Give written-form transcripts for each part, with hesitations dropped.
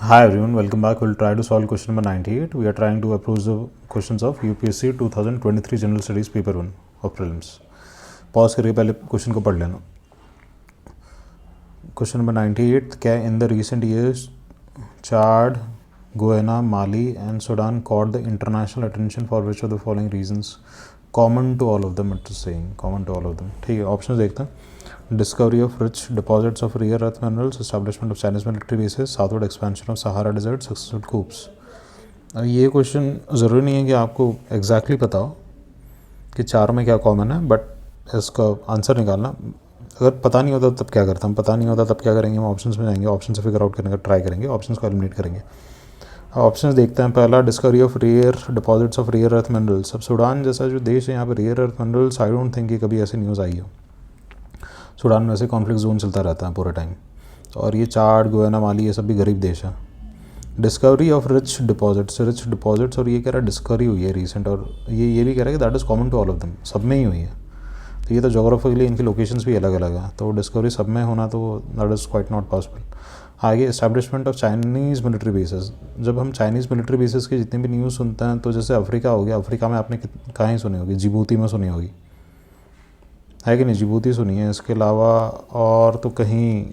Hi everyone, welcome back. We'll try to solve question number 98. We are trying to approach the questions of UPSC 2023 General Studies Paper 1 of Prelims. Pause करके पहले question को पढ़ लेना. Question number 98, क्या in the recent years Chad, Guyana, Mali and Sudan caught the international attention for which of the following reasons? Common to all of them, it is saying. Common to all of them. ठीक है, option देखते हैं. Discovery of rich deposits of rare earth minerals, establishment of Chinese military bases, southward expansion of Sahara Desert, successful coups. अब ये question ज़रूरी नहीं है कि आपको एग्जैक्टली पता हो कि चारों में क्या कॉमन है, बट इसका आंसर निकालना. अगर पता नहीं होता तब क्या करता हम, पता नहीं होता तब क्या करेंगे, हम ऑप्शंस में जाएंगे, ऑप्शन से फिगर आउट करने का ट्राई करेंगे, ऑप्शंस को एलिमिनेट करेंगे. ऑप्शंस देखते हैं. पहला, discovery of rare deposits of rare earth minerals. अब सूडान जैसा जो देश है, यहाँ पर rare earth minerals, I don't think कि कभी ऐसी न्यूज़ आई हो. सूडान में ऐसे कॉन्फ्लिक्ट जोन चलता रहता है पूरे टाइम. और ये चाड, गोयाना, माली, ये सब भी गरीब देश है. डिस्कवरी ऑफ रिच डिपॉजिट्स, और ये कह रहा है डिस्कवरी हुई है रिसेंट, और ये भी कह रहा है कि that is common to all of them, सब में ही हुई है. तो ये तो जोग्राफिकली इनकी लोकेशंस भी अलग अलग है, तो डिस्कवरी सब में होना तो that is quite not possible. आगे, establishment of Chinese military bases. जब हम चाइनीज़ मिलिट्री बेसेस की जितनी भी न्यूज़ सुनते हैं, तो जैसे अफ्रीका हो गया, अफ्रीका में आपने कहाँ ही सुनी होगी, जिबूती में सुनी होगी, है कि नहीं. जिबूती सुनी है, इसके अलावा और तो कहीं,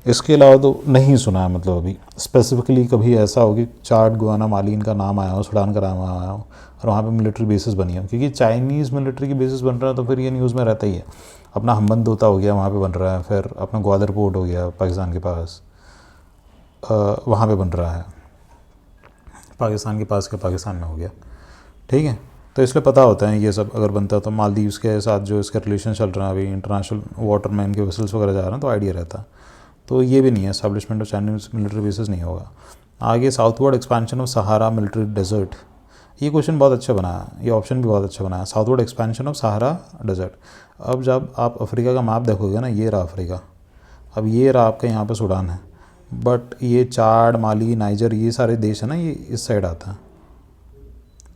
इसके अलावा तो नहीं सुना है. मतलब अभी स्पेसिफिकली कभी ऐसा हो कि चाड, गुआना, माली इनका नाम आया हो, सूडान का नाम आया हो और वहाँ पे मिलिट्री बेसिस बनी हो. क्योंकि चाइनीज़ मिलिट्री की बेसिस बन रहा है तो फिर ये न्यूज़ में रहता ही है. अपना हम्बन तोता हो गया, वहाँ पे बन रहा है. फिर अपना ग्वादर पोर्ट हो गया पाकिस्तान के पास, वहाँ पे बन रहा है. पाकिस्तान के पास के पाकिस्तान में हो गया. ठीक है, तो इसलिए पता होता है ये सब. अगर बनता है तो मालदीव्स के साथ जो इसका रिलेशन चल रहा है अभी, इंटरनेशनल वाटर में इनके वेसल्स वगैरह जा रहे हैं, तो आइडिया रहता है. तो ये भी नहीं है, establishment of Chinese military bases नहीं होगा. आगे, southward expansion of Sahara military desert. ये क्वेश्चन बहुत अच्छा बना है, ये ऑप्शन भी बहुत अच्छा बना है. Southward expansion of Sahara desert. अब जब आप अफ्रीका का मैप देखोगे ना, ये रहा अफ्रीका. अब ये रहा आपका यहाँ पे सूडान है, बट ये चाड, माली, नाइजर, ये सारे देश है ना, ये इस साइड आता है,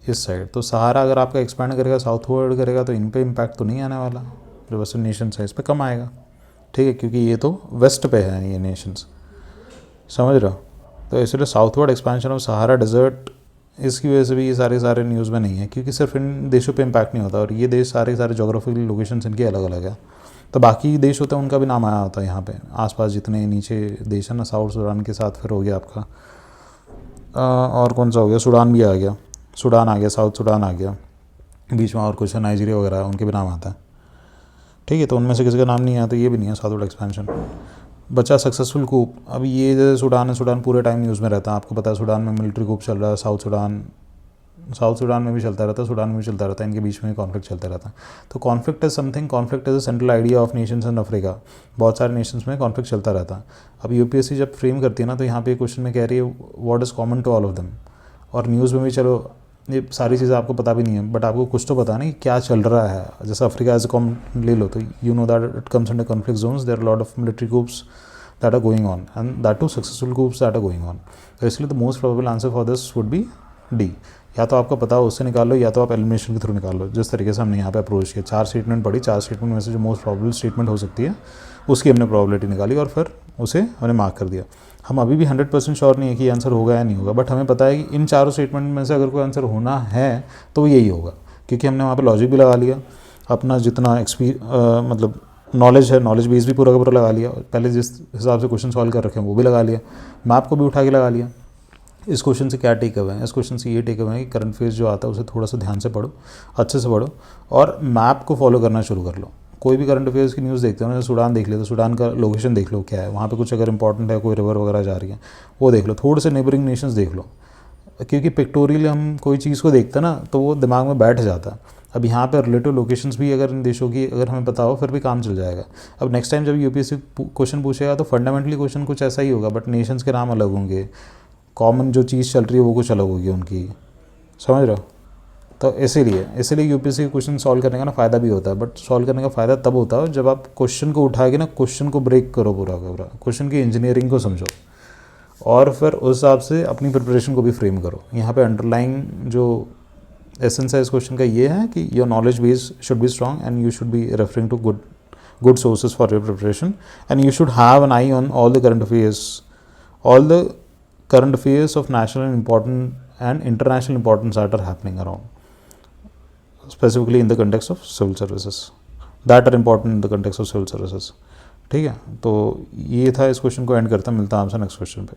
इस साइड. तो सहारा अगर आपका एक्सपैंड करेगा, साउथवर्ड करेगा, तो इन पे इम्पैक्ट तो नहीं आने वाला. जो वेस्टर्न नेशंस है इस पर कम आएगा. ठीक है, क्योंकि ये तो वेस्ट पे है ये नेशंस, समझ रहे हो. तो इसलिए southward expansion of Sahara desert, इसकी वजह से भी ये सारे न्यूज़ में नहीं है, क्योंकि सिर्फ इन देशों पे इम्पैक्ट नहीं होता. और ये देश सारे जोग्राफिकल लोकेशंस इनके अलग अलग है. तो बाकी देश होते हैं उनका भी नाम आया होता है यहाँ पे आसपास जितने नीचे देश है ना. साउथ सूडान के साथ फिर हो गया आपका और कौन सा हो गया, सूडान भी आ गया, सूडान आ गया, साउथ सूडान आ गया, बीच में और कुछ है, नाइजीरिया वगैरह, उनके भी नाम आता है. ठीक है, तो उनमें से किसी का नाम नहीं आया, तो ये भी नहीं है साउथवर्ड एक्सपेंशन. बचा सक्सेसफुल कूप. अब ये जैसे सूडान है, सूडान पूरे टाइम न्यूज़ में रहता है, आपको पता है. सूडान में मिलिट्री कूप चल रहा है, साउथ सूडान में भी चलता रहता है, सूडान में भी चलता रहता है, इनके बीच में कॉन्फ्लिक्ट चलता रहता है. तो conflict is something, conflict is a central idea of Nations in Africa. बहुत सारे नेशंस में कॉन्फ्लिक्ट चलता रहता है. अब यूपीएससी जब फ्रेम करती है ना, तो यहाँ पे क्वेश्चन में कह रही है what is common to all of them. और न्यूज़ में भी चलो ये सारी चीज़ें आपको पता भी नहीं है, बट आपको कुछ तो पता नहीं क्या चल रहा है. जैसे अफ्रीका एज ए कॉमन ले लो, तो you know that it comes under conflict zones. There are lot of military coups that are going on, and that too successful coups that are going on. तो इसलिए the most probable answer for this would be D. या तो आपको पता हो उससे निकाल लो, या तो आप एलिमिनेशन के थ्रू निकाल लो. जिस तरीके से हमने यहाँ पे अप्रोच किया, 4 स्टेटमेंट पढ़ी, 4 स्टेटमेंट में से जो मोस्ट प्रोबेबल स्टेटमेंट हो सकती है उसकी हमने प्रोबेबिलिटी निकाली और फिर उसे हमने मार्क कर दिया. हम अभी भी 100% श्योर नहीं है कि आंसर होगा या नहीं होगा, बट हमें पता है कि इन चारों स्टेटमेंट में से अगर कोई आंसर होना है तो यही होगा, क्योंकि हमने वहाँ पे लॉजिक भी लगा लिया, अपना जितना मतलब नॉलेज है, नॉलेज बेस भी पूरा का पूरा लगा लिया. पहले जिस हिसाब से क्वेश्चन सॉल्व कर रखे हैं वो भी लगा लिया, मैप को भी उठा के लगा लिया. इस क्वेश्चन से क्या टेक अवे है, इस क्वेश्चन से ये टेक अवे है कि करंट फेज जो आता है उसे थोड़ा सा ध्यान से पढ़ो, अच्छे से पढ़ो, और मैप को फॉलो करना शुरू कर लो. कोई भी करंट अफेयर्स की न्यूज़ देखते हो ना, सूडान देख ले तो सूडान का लोकेशन देख लो क्या है वहाँ पे, कुछ अगर इंपॉर्टेंट है, कोई रिवर वगैरह जा रही है वो देख लो. थोड़े से नेबरिंग नेशंस देख लो, क्योंकि पिक्टोरियल हम कोई चीज़ को देखते हैं ना तो वो दिमाग में बैठ जाता है. अब यहाँ पर रिलेटिव लोकेशंस भी अगर इन देशों की अगर हमें पता हो फिर भी काम चल जाएगा. अब नेक्स्ट टाइम जब यूपीएससी क्वेश्चन पूछेगा तो फंडामेंटली क्वेश्चन कुछ ऐसा ही होगा, बट नेशंस के नाम अलग होंगे, कॉमन जो चीज़ चल रही है वो कुछ अलग होगी उनकी, समझ रहे हो. तो इसीलिए यूपीएससी क्वेश्चन सॉल्व करने का ना फ़ायदा भी होता है, बट सॉल्व करने का फ़ायदा तब होता है जब आप क्वेश्चन को उठा के ना क्वेश्चन को ब्रेक करो, पूरा का पूरा क्वेश्चन की इंजीनियरिंग को समझो, और फिर उस हिसाब से अपनी प्रिपरेशन को भी फ्रेम करो. यहाँ पे अंडरलाइन जो एसेंस है इस क्वेश्चन का ये है कि your knowledge base should be strong and you should be referring to good sources for your preparation, and you should have an eye on all the current affairs, all the current affairs of national and important and international importance that are happening around, specifically in the context of civil services, that are important in the context of civil services. ठीक है, तो ये था, इस question को and करता, मिलता है आपसे नेक्स्ट क्वेश्चन पे.